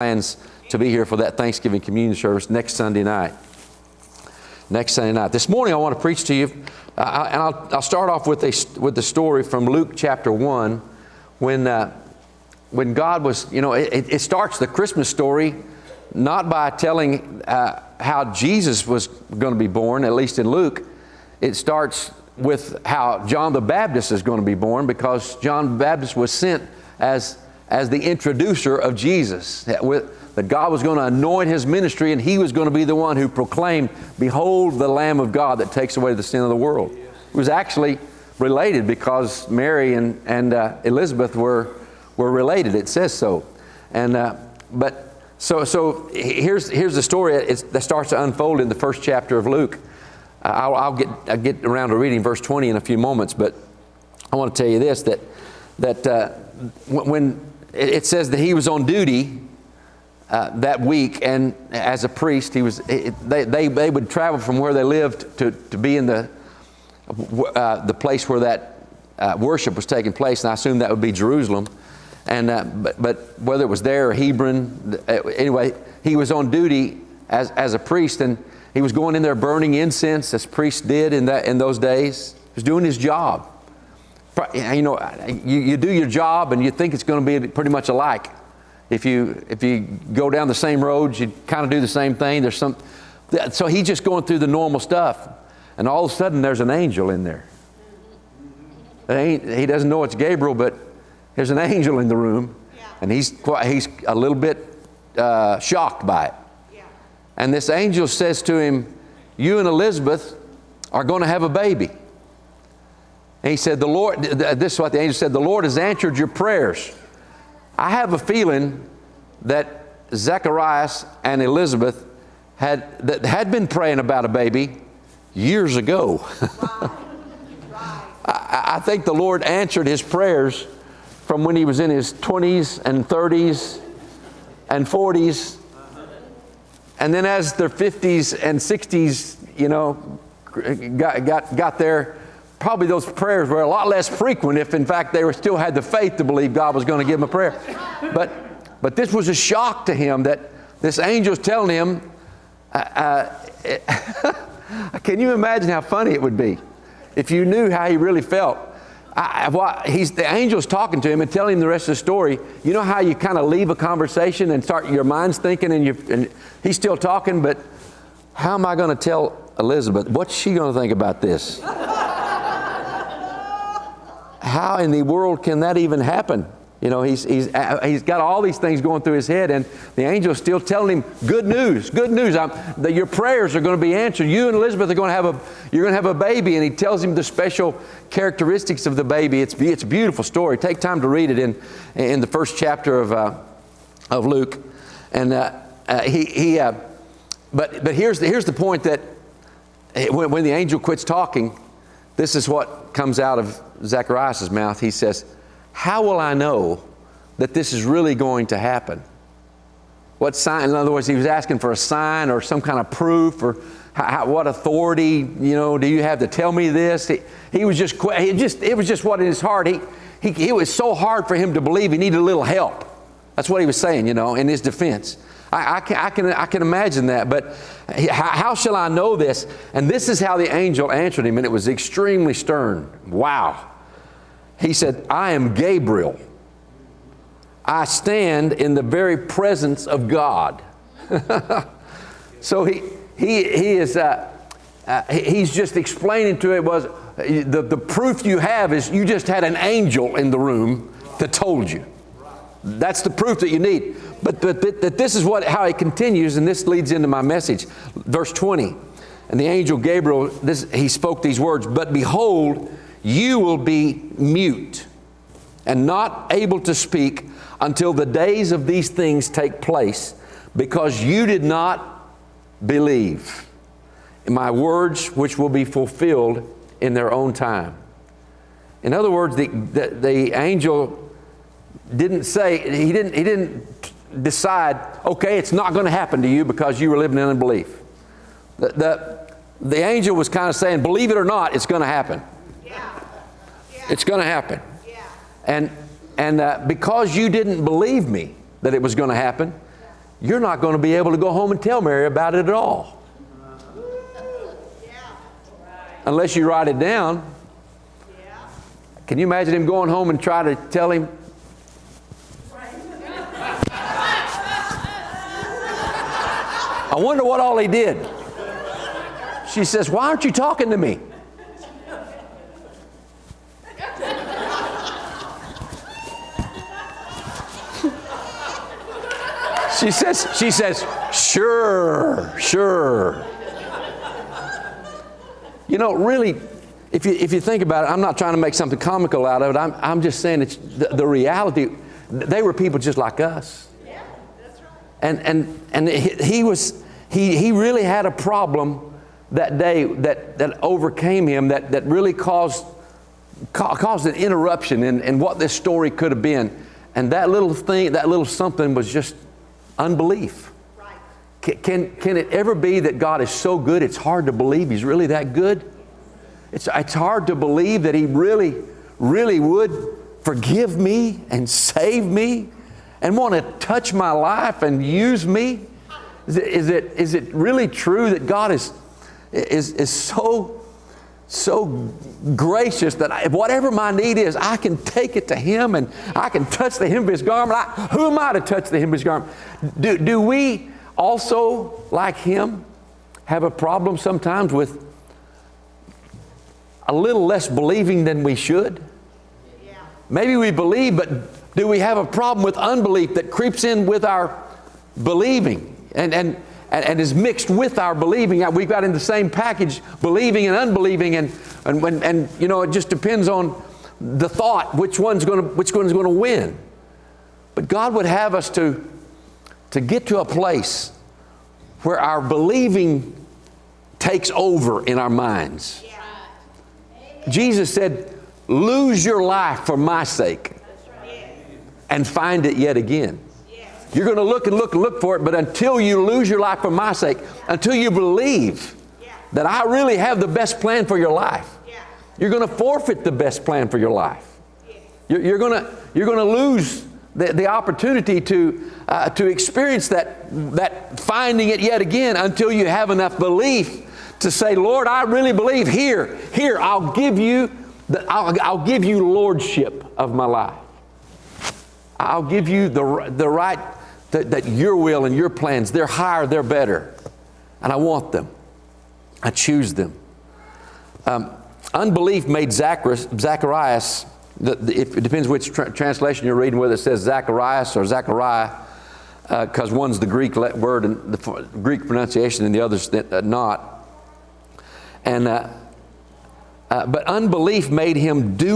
Plans to be here for that Thanksgiving communion service next Sunday night. This morning I want to preach to you, and I'll start off with the story from Luke chapter 1, when God was, it starts the Christmas story not by telling how Jesus was going to be born, at least in Luke. It starts with how John the Baptist is going to be born, because John the Baptist was sent as the introducer of Jesus, that God was going to anoint his ministry, and he was going to be the one who proclaimed, "Behold the Lamb of God that takes away the sin of the world." It was actually related because Mary and Elizabeth were related. It says so. So here's the story that starts to unfold in the first chapter of Luke. I'll get around to reading verse 20 in a few moments, but I want to tell you this, that when it says that he was on duty that week, and as a priest, they would travel from where they lived to be in the place where that worship was taking place, and I assume that would be Jerusalem. And but whether it was there or Hebron, anyway, he was on duty as a priest, and he was going in there burning incense, as priests did in those days. He was doing his job. You do your job, and you think it's going to be pretty much alike. If you go down the same roads, you kind of do the same thing. So he's just going through the normal stuff, and all of a sudden there's an angel in there. He doesn't know it's Gabriel, but there's an angel in the room, and he's a little bit shocked by it. And this angel says to him, "You and Elizabeth are going to have a baby." And he said, this is what the angel said, "The Lord has answered your prayers." I have a feeling that Zacharias and Elizabeth had been praying about a baby years ago. I think the Lord answered his prayers from when he was in his 20s and 30s and 40s. And then as their 50s and 60s, got there, probably those prayers were a lot less frequent if, in fact, they still had the faith to believe God was going to give them a prayer. But this was a shock to him, that this angel's telling him, can you imagine how funny it would be if you knew how he really felt? The angel's talking to him and telling him the rest of the story. You know how you kind of leave a conversation and start your mind's thinking, and he's still talking, but how am I going to tell Elizabeth? What's she going to think about this? How in the world can that even happen? He's got all these things going through his head, and the angel's still telling him, good news, that your prayers are going to be answered. You and Elizabeth are going to have a baby. And he tells him the special characteristics of the baby. It's a beautiful story. Take time to read it in the first chapter of Luke. And but here's the point, that when the angel quits talking, this is what comes out of Zacharias' mouth. He says, "How will I know that this is really going to happen?" What sign? In other words, he was asking for a sign or some kind of proof, or what authority, do you have to tell me this? It was just what in his heart. It was so hard for him to believe. He needed a little help. That's what he was saying, in his defense. I can imagine that, but how shall I know this? And this is how the angel answered him, and it was extremely stern. Wow. He said, "I am Gabriel. I stand in the very presence of God." So he's just explaining to it was the proof you have is you just had an angel in the room that told you. That's the proof that you need. But this is how it continues, and this leads into my message. Verse 20. And the angel Gabriel, he spoke these words, "But behold, you will be mute and not able to speak until the days of these things take place, because you did not believe in my words, which will be fulfilled in their own time." In other words, the angel didn't decide, okay, it's not going to happen to you because you were living in unbelief. The angel was kind of saying, believe it or not, it's going to happen. It's going to happen. And because you didn't believe me that it was going to happen, you're not going to be able to go home and tell Mary about it at all. Unless you write it down. Can you imagine him going home and try to tell him? I wonder what all he did. She says, why aren't you talking to me? She says, sure. You know, really, if you think about it, I'm not trying to make something comical out of it. I'm just saying it's the reality. They were people just like us. Yeah, that's right. And he really had a problem that day that overcame him, that really caused an interruption in what this story could have been. And that little thing, that little something was just unbelief. Right. Can it ever be that God is so good it's hard to believe He's really that good? It's hard to believe that He really would forgive me and save me and want to touch my life and use me. Is it really true that God is so gracious that whatever my need is, I can take it to Him and I can touch the hem of His garment? Who am I to touch the hem of His garment? Do we also, like Him, have a problem sometimes with a little less believing than we should? Yeah. Maybe we believe, but do we have a problem with unbelief that creeps in with our believing and is mixed with our believing? We've got in the same package believing and unbelieving, and you know, it just depends on the thought which one's going to win. But God would have us to get to a place where our believing takes over in our minds. Yeah. Jesus said, lose your life for my sake and find it yet again. You're going to look and look for it, but until you lose your life for my sake, until you believe that I really have the best plan for your life, you're going to forfeit the best plan for your life. You're going to lose the opportunity to experience that finding it yet again until you have enough belief to say, Lord, I really believe. Here, I'll give you lordship of my life. I'll give you the right that your will and your plans, they're higher, they're better. And I want them. I choose them. Unbelief made Zacharias, it depends which translation you're reading, whether it says Zacharias or Zachariah, because one's the Greek word and the Greek pronunciation and the other's not. But unbelief made him do